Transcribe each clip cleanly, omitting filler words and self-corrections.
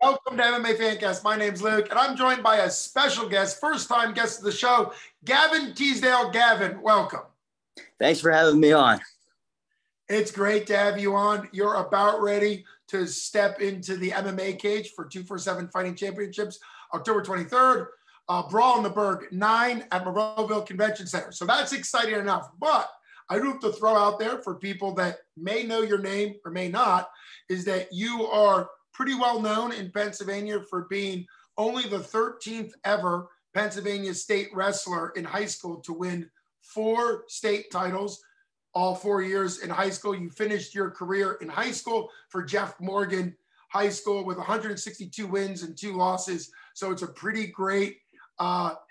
Welcome to MMA Fancast. My name's Luke, and I'm joined by a special guest, first-time guest of the show, Gavin Teasdale. Gavin, welcome. Thanks for having me on. It's great to have you on. You're about ready to step into the MMA cage for 247 Fighting Championships, October 23rd. Brawl in the Berg, 9 at Monroeville Convention Center. So that's exciting enough. But I do have to throw out there for people that may know your name or may not, is that you are pretty well known in Pennsylvania for being only the 13th ever Pennsylvania state wrestler in high school to win 4 state titles, all 4 years in high school. You finished your career in high school for Jefferson Morgan High School with 162 wins and 2 losses. So it's a pretty great,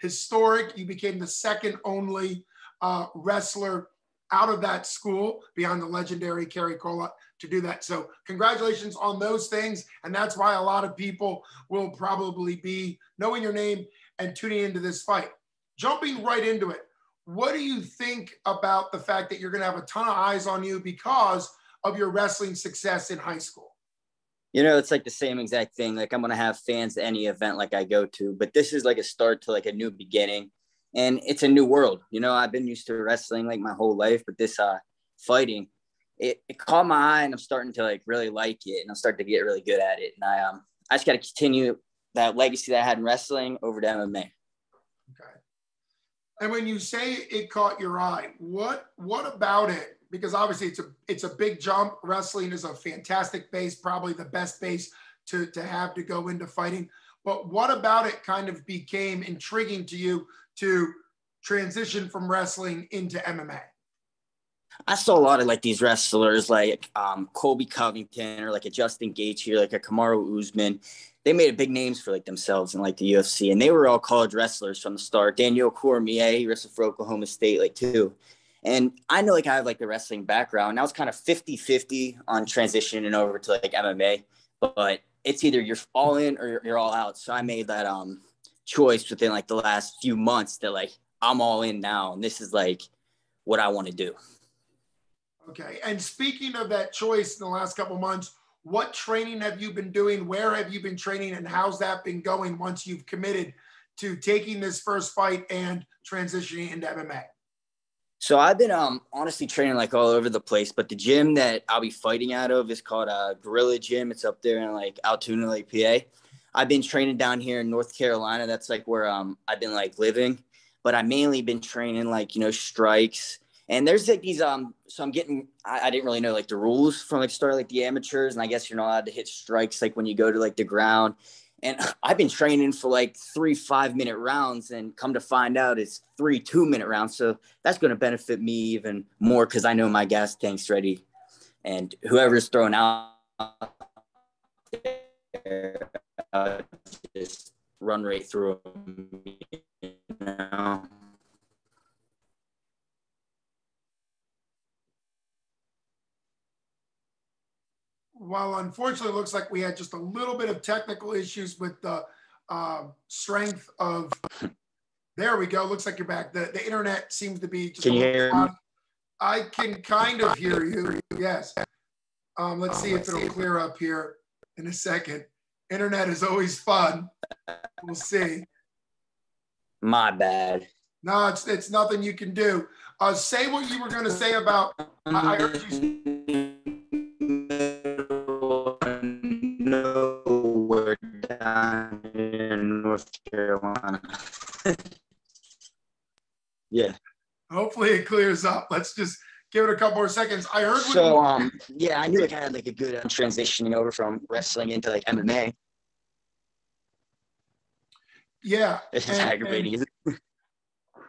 historic. You became the second only wrestler out of that school beyond the legendary Kerry Cola to do that. So congratulations on those things. And that's why a lot of people will probably be knowing your name and tuning into this fight. Jumping right into it, what do you think about the fact that you're going to have a ton of eyes on you because of your wrestling success in high school? You know, it's like the same exact thing. Like, I'm going to have fans at any event like I go to, but this is like a start to like a new beginning. And it's a new world. You know, I've been used to wrestling like my whole life, but this fighting, it caught my eye, and I'm starting to like really like it, and I'm starting to get really good at it. And I just got to continue that legacy that I had in wrestling over to MMA. Okay. And when you say it caught your eye, what about it? Because obviously it's a big jump. Wrestling is a fantastic base, probably the best base to have to go into fighting. But what about it kind of became intriguing to you to transition from wrestling into MMA? I saw a lot of like these wrestlers like Colby Covington or like a Justin Gaethje or like a Kamaru Usman. They made big names for like themselves in like the UFC, and they were all college wrestlers from the start. Daniel Cormier, he wrestled for Oklahoma State like too. And I know like I have like the wrestling background. And I was kind of 50-50 on transitioning over to like MMA, but it's either you're all in or you're all out. So I made that choice within like the last few months that like I'm all in now, and this is like what I want to do. Okay. And speaking of that choice in the last couple of months, what training have you been doing? Where have you been training, and how's that been going once you've committed to taking this first fight and transitioning into MMA? So I've been honestly training like all over the place, but the gym that I'll be fighting out of is called Gorilla Gym. It's up there in like Altoona, like PA. I've been training down here in North Carolina. That's like where I've been like living, but I mainly been training like, you know, strikes. And there's like these, so I'm getting, I didn't really know like the rules from like start like the amateurs. And I guess you're not allowed to hit strikes like when you go to like the ground. And I've been training for like 3 5-minute rounds, and come to find out it's 3 2-minute rounds. So that's going to benefit me even more because I know my gas tank's ready. And whoever's thrown out there, just run right through them, you know? Well, unfortunately, it looks like we had just a little bit of technical issues with the strength of. There we go. Looks like you're back. The internet seems to be just. Can you hear me? I can kind of hear you. Yes. Let's see if it'll clear up here in a second. Internet is always fun. We'll see. My bad. No, it's nothing you can do. Say what you were going to say about. I heard you. Nowhere down in North Carolina. Yeah. Hopefully it clears up. Let's just give it a couple more seconds. I heard. So yeah, I knew like I had like a good transitioning over from wrestling into like MMA. Yeah, This is aggravating, isn't it?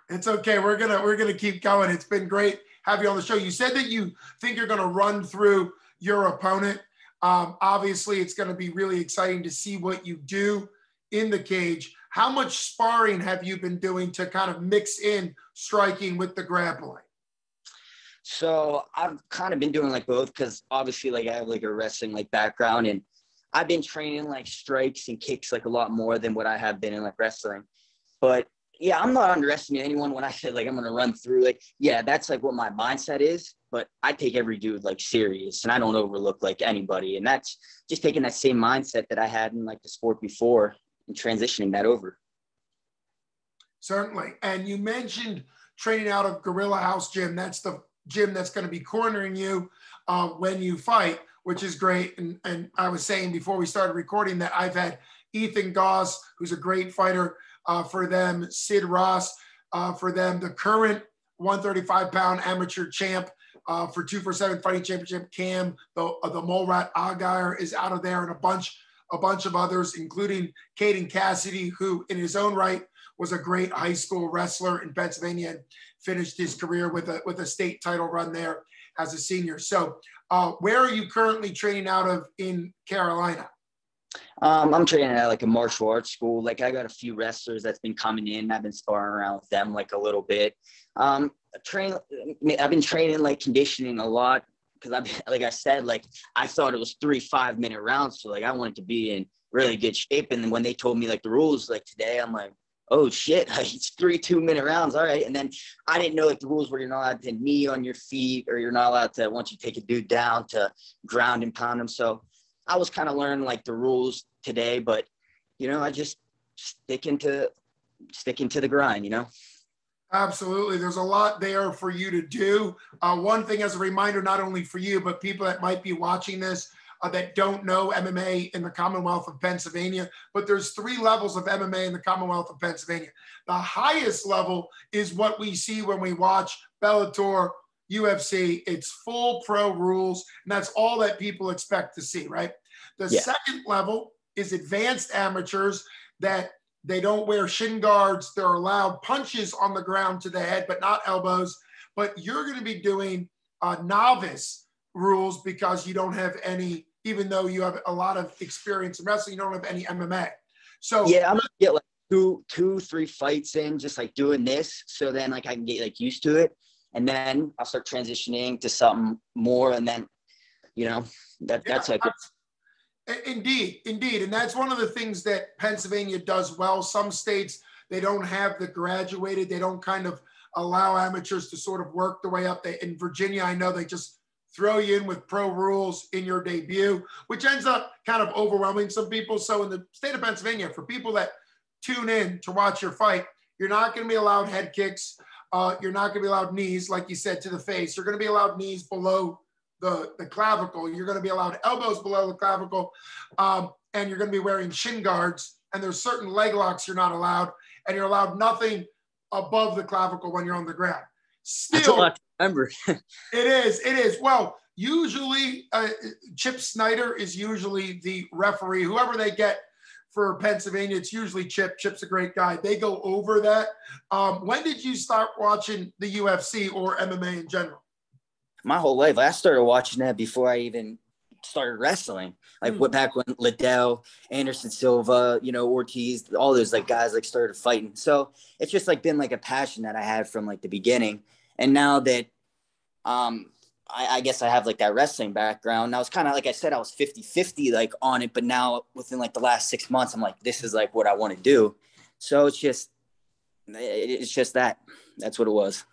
It's okay. We're gonna keep going. It's been great having you on the show. You said that you think you're gonna run through your opponent. Obviously, it's going to be really exciting to see what you do in the cage. How much sparring have you been doing to kind of mix in striking with the grappling? So I've kind of been doing like both because obviously like I have like a wrestling like background, and I've been training like strikes and kicks like a lot more than what I have been in like wrestling. But yeah, I'm not underestimating anyone when I say like I'm going to run through. Like, yeah, that's like what my mindset is. but I take every dude like serious, and I don't overlook like anybody. And that's just taking that same mindset that I had in like the sport before and transitioning that over. Certainly. And you mentioned training out of Gorilla House Gym. That's the gym that's going to be cornering you when you fight, which is great. And I was saying before we started recording that I've had Ethan Goss, who's a great fighter for them, Sid Ross for them, the current 135-pound amateur champ for 247 Fighting Championship, Cam, the Mole Rat Aguirre is out of there, and a bunch of others, including Caden Cassidy, who in his own right was a great high school wrestler in Pennsylvania and finished his career with a state title run there as a senior. So where are you currently training out of in Carolina? I'm training at like a martial arts school. Like I got a few wrestlers that's been coming in. I've been sparring around with them like a little bit. I've been training like conditioning a lot because like I said, like I thought it was 3 5-minute rounds. So like I wanted to be in really good shape. And then when they told me like the rules, like today, I'm like, oh shit, like it's 3 2-minute rounds. All right. And then I didn't know like the rules where you're not allowed to knee on your feet, or you're not allowed to, once you take a dude down, to ground and pound him. So I was kind of learning like the rules today, but I just sticking to the grind, Absolutely. There's a lot there for you to do. One thing as a reminder, not only for you, but people that might be watching this that don't know MMA in the Commonwealth of Pennsylvania, but there's 3 levels of MMA in the Commonwealth of Pennsylvania. The highest level is what we see when we watch Bellator, UFC. It's full pro rules, and that's all that people expect to see, right? The second level is advanced amateurs, that they don't wear shin guards. They're allowed punches on the ground to the head, but not elbows. But you're going to be doing novice rules because you don't have any, even though you have a lot of experience in wrestling, you don't have any MMA. So yeah, I'm going to get like two, 3 fights in, just like doing this. So then like I can get like used to it. And then I'll start transitioning to something more. And then, that's like Indeed. And that's one of the things that Pennsylvania does well. Some states, they don't have the graduated. They don't kind of allow amateurs to sort of work the way up. In Virginia, I know they just throw you in with pro rules in your debut, which ends up kind of overwhelming some people. So in the state of Pennsylvania, for people that tune in to watch your fight, you're not going to be allowed head kicks. You're not going to be allowed knees, like you said, to the face. You're going to be allowed knees below the clavicle. You're going to be allowed elbows below the clavicle, and you're going to be wearing shin guards, and there's certain leg locks you're not allowed, and you're allowed nothing above the clavicle when you're on the ground. Still, that's a lot to remember. It is. Well, usually Chip Snyder is usually the referee. Whoever they get for Pennsylvania, it's usually Chip. Chip's a great guy. They go over that. When did you start watching the UFC or MMA in general? My whole life. I started watching that before I even started wrestling. Like back when Liddell, Anderson Silva, Ortiz, all those like guys like started fighting. So it's just like been like a passion that I had from like the beginning. And now that I guess I have like that wrestling background. Now it's kind of like I said, I was 50-50 like on it, but now within like the last 6 months, I'm like, this is like what I want to do. So it's just that's what it was.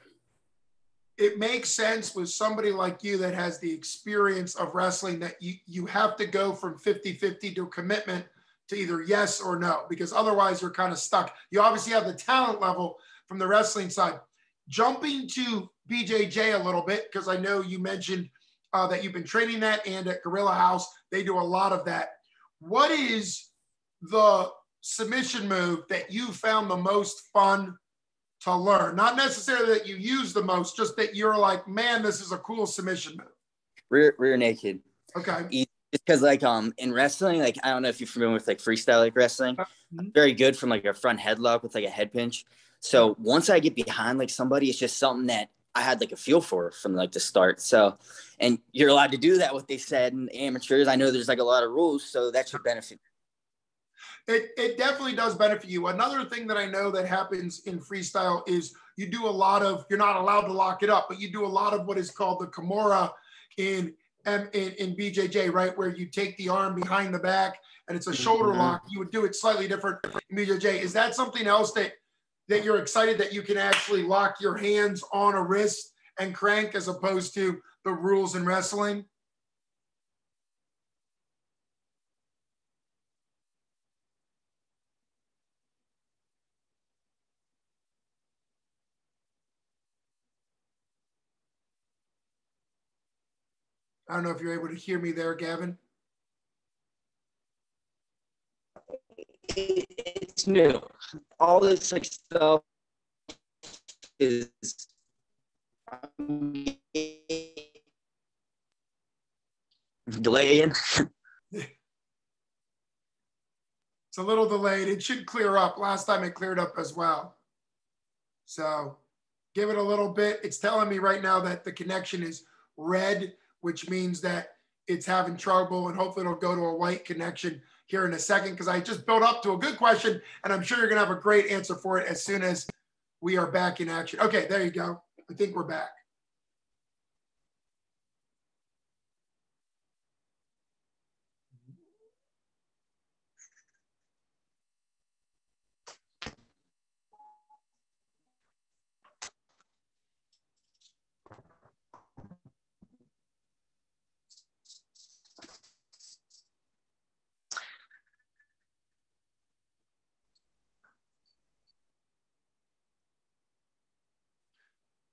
It makes sense with somebody like you that has the experience of wrestling that you have to go from 50-50 to a commitment to either yes or no, because otherwise you're kind of stuck. You obviously have the talent level from the wrestling side. Jumping to BJJ a little bit, because I know you mentioned that you've been training that, and at Gorilla House, they do a lot of that. What is the submission move that you found the most fun to learn? Not necessarily that you use the most, just that you're like, man, this is a cool submission move. Rear naked. Okay. Because like in wrestling, like I don't know if you're familiar with like freestyle like wrestling. I'm very good from like a front headlock with like a head pinch. So once I get behind like somebody, it's just something that I had like a feel for from like the start. So, and you're allowed to do that, what they said in amateurs. I know there's like a lot of rules, so that should benefit. It definitely does benefit you. Another thing that I know that happens in freestyle is you do a lot of, you're not allowed to lock it up, but you do a lot of what is called the Kimura in BJJ, right? Where you take the arm behind the back and it's a shoulder lock. You would do it slightly different in BJJ. Is that something else that you're excited that you can actually lock your hands on a wrist and crank as opposed to the rules in wrestling? I don't know if you're able to hear me there, Gavin. It's new. All this like stuff is delaying. It's a little delayed. It should clear up. Last time it cleared up as well. So give it a little bit. It's telling me right now that the connection is red, which means that it's having trouble, and hopefully it'll go to a white connection here in a second, because I just built up to a good question, and I'm sure you're going to have a great answer for it as soon as we are back in action. Okay, there you go. I think we're back.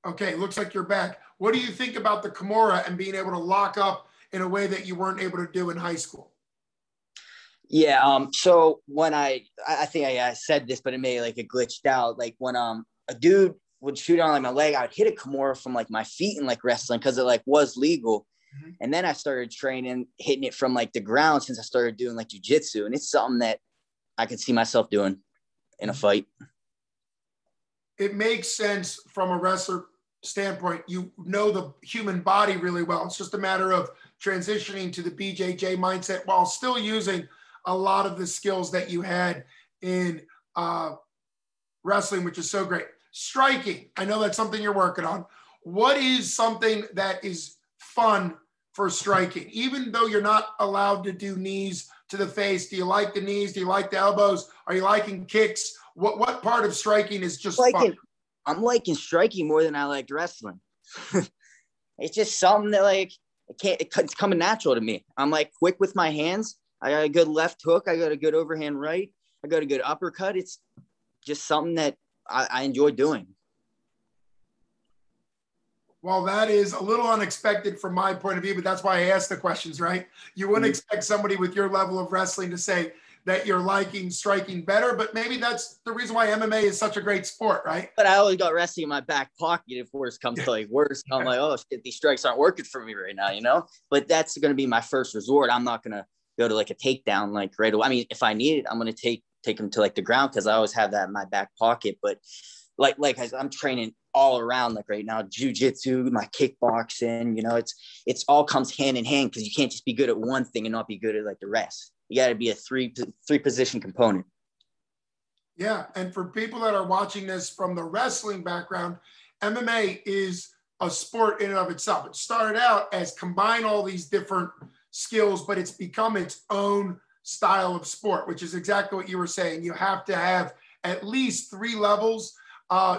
Okay, looks like you're back. What do you think about the Kimura and being able to lock up in a way that you weren't able to do in high school? Yeah. So when I think I said this, but it may like it glitched out. Like when a dude would shoot on like my leg, I would hit a Kimura from like my feet in like wrestling because it like was legal. Mm-hmm. And then I started training, hitting it from like the ground since I started doing like jujitsu, and it's something that I could see myself doing in a fight. It makes sense from a wrestler standpoint. You know the human body really well. It's just a matter of transitioning to the BJJ mindset while still using a lot of the skills that you had in wrestling, which is so great. Striking, I know that's something you're working on. What is something that is fun for striking? Even though you're not allowed to do knees to the face, do you like the knees? Do you like the elbows? Are you liking kicks? What part of striking is just fun? I'm liking striking more than I liked wrestling. It's just something that like it's coming natural to me. I'm like quick with my hands. I got a good left hook. I got a good overhand right. I got a good uppercut. It's just something that I enjoy doing. Well, that is a little unexpected from my point of view, but that's why I asked the questions, right? You wouldn't expect somebody with your level of wrestling to say that you're liking striking better, but maybe that's the reason why MMA is such a great sport, right? But I always got wrestling in my back pocket if worse comes to like worse. I'm like, oh shit, these strikes aren't working for me right now, you know? But that's going to be my first resort. I'm not going to go to like a takedown like right away. I mean, if I need it, I'm going to take them to like the ground because I always have that in my back pocket. But like I'm training all around like right now, jiu-jitsu, my kickboxing, you know, it's all comes hand in hand because you can't just be good at one thing and not be good at like the rest. You got to be a three position component. Yeah. And for people that are watching this from the wrestling background, MMA is a sport in and of itself. It started out as combine all these different skills, but it's become its own style of sport, which is exactly what you were saying. You have to have at least 3 levels.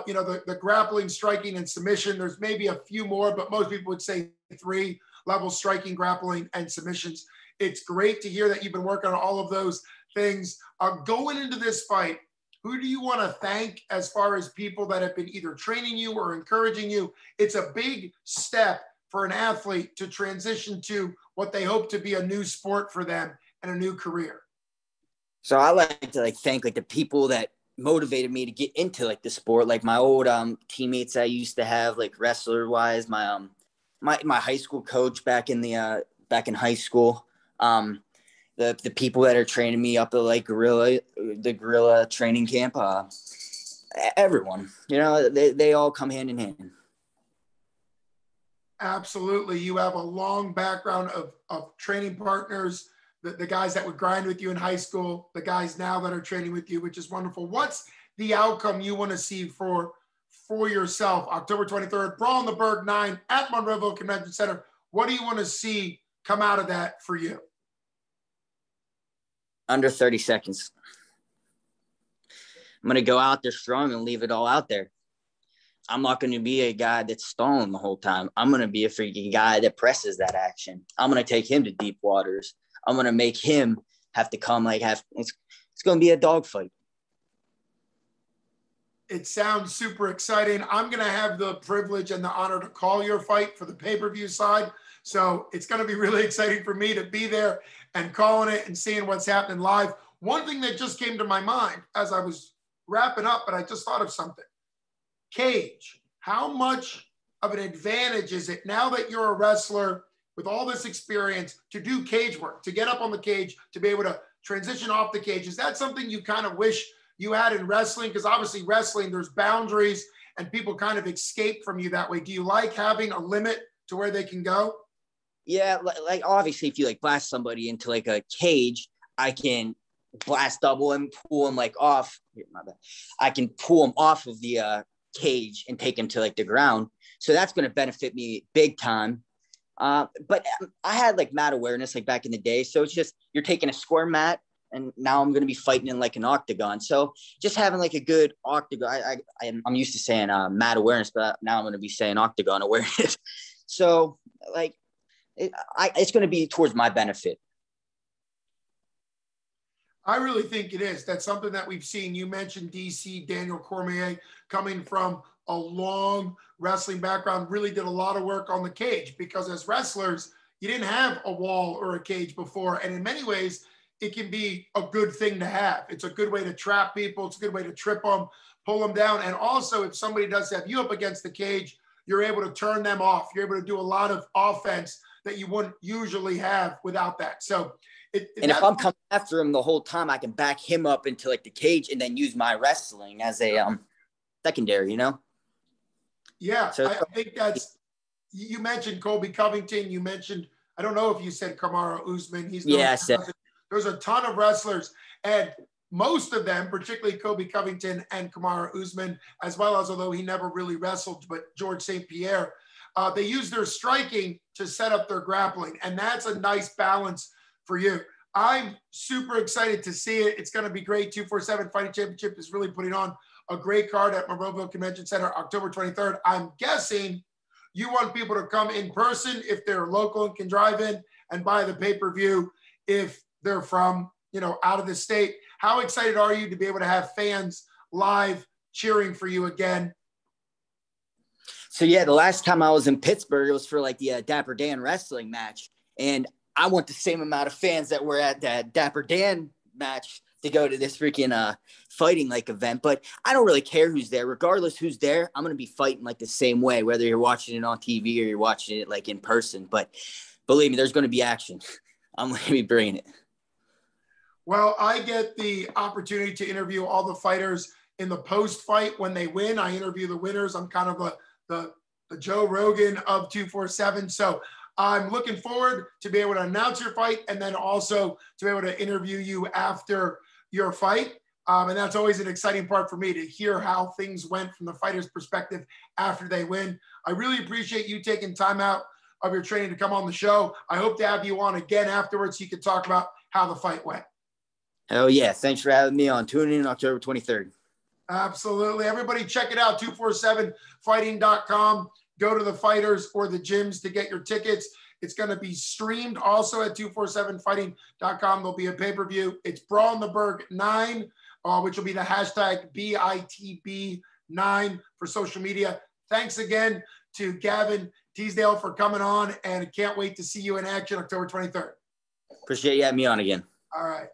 You know, the grappling, striking, and submission. There's maybe a few more, but most people would say 3 levels: striking, grappling, and submissions. It's great to hear that you've been working on all of those things. Going into this fight, who do you want to thank as far as people that have been either training you or encouraging you? It's a big step for an athlete to transition to what they hope to be a new sport for them and a new career. So I like to like thank like the people that motivated me to get into like the sport, like my old teammates I used to have like wrestler wise, my my high school coach back in high school, the people that are training me up at like the Gorilla training camp, everyone, you know, they all come hand in hand. Absolutely. You have a long background of training partners, the guys that would grind with you in high school, the guys now that are training with you, which is wonderful. What's the outcome you want to see for yourself? October 23rd, Brawl in the Berg 9 at Monroeville Convention Center. What do you want to see come out of that for you? Under 30 seconds. I'm going to go out there strong and leave it all out there. I'm not going to be a guy that's stalling the whole time. I'm going to be a freaking guy that presses that action. I'm going to take him to deep waters. I'm going to make him have to come it's going to be a dogfight. It sounds super exciting. I'm going to have the privilege and the honor to call your fight for the pay-per-view side. So it's going to be really exciting for me to be there and calling it and seeing what's happening live. One thing that just came to my mind as I was wrapping up, but I just thought of something. Cage, how much of an advantage is it now that you're a wrestler with all this experience to do cage work, to get up on the cage, to be able to transition off the cage? Is that something you kind of wish you had in wrestling? Because obviously wrestling, there's boundaries and people kind of escape from you that way. Do you like having a limit to where they can go? Yeah, like obviously if you like blast somebody into like a cage, I can blast double and pull him like off. I can pull him off of the cage and take him to like the ground. So that's going to benefit me big time. But I had like mat awareness like back in the day. So it's just, you're taking a square mat and now I'm going to be fighting in like an octagon. So just having like a good octagon, I'm used to saying mat awareness, but now I'm going to be saying octagon awareness. So like it's going to be towards my benefit. I really think it is. That's something that we've seen. You mentioned DC, Daniel Cormier, coming from a long wrestling background, really did a lot of work on the cage because as wrestlers, you didn't have a wall or a cage before. And in many ways, it can be a good thing to have. It's a good way to trap people. It's a good way to trip them, pull them down. And also, if somebody does have you up against the cage, you're able to turn them off. You're able to do a lot of offense that you wouldn't usually have without that. So and if I'm coming after him the whole time, I can back him up into like the cage and then use my wrestling as a secondary, you know? Yeah, so I think that's, you mentioned Colby Covington. You mentioned, I don't know if you said Kamaru Usman. There's a ton of wrestlers, and most of them, particularly Colby Covington and Kamaru Usman, as well as, although he never really wrestled, but George St. Pierre, they use their striking to set up their grappling. And that's a nice balance for you. I'm super excited to see it. It's going to be great. 247 Fighting Championship is really putting on a great card at Monroeville Convention Center, October 23rd. I'm guessing you want people to come in person if they're local and can drive in, and buy the pay-per-view if they're from, out of the state. How excited are you to be able to have fans live cheering for you again? So yeah, the last time I was in Pittsburgh, it was for like the Dapper Dan wrestling match. And I want the same amount of fans that were at that Dapper Dan match to go to this freaking fighting like event. But I don't really care who's there. Regardless who's there, I'm going to be fighting like the same way, whether you're watching it on TV or you're watching it like in person. But believe me, there's going to be action. I'm going to be bringing it. Well, I get the opportunity to interview all the fighters in the post-fight when they win. I interview the winners. I'm kind of the Joe Rogan of 247. So I'm looking forward to be able to announce your fight and then also to be able to interview you after your fight. And that's always an exciting part for me to hear how things went from the fighter's perspective after they win. I really appreciate you taking time out of your training to come on the show. I hope to have you on again afterwards so you can talk about how the fight went. Oh, yeah. Thanks for having me on. Tune in October 23rd. Absolutely. Everybody check it out, 247fighting.com. Go to the fighters or the gyms to get your tickets. It's going to be streamed also at 247fighting.com. There'll be a pay-per-view. It's Brawl in the Berg 9, which will be the hashtag BITB9 for social media. Thanks again to Gavin Teasdale for coming on, and can't wait to see you in action October 23rd. Appreciate you having me on again. All right.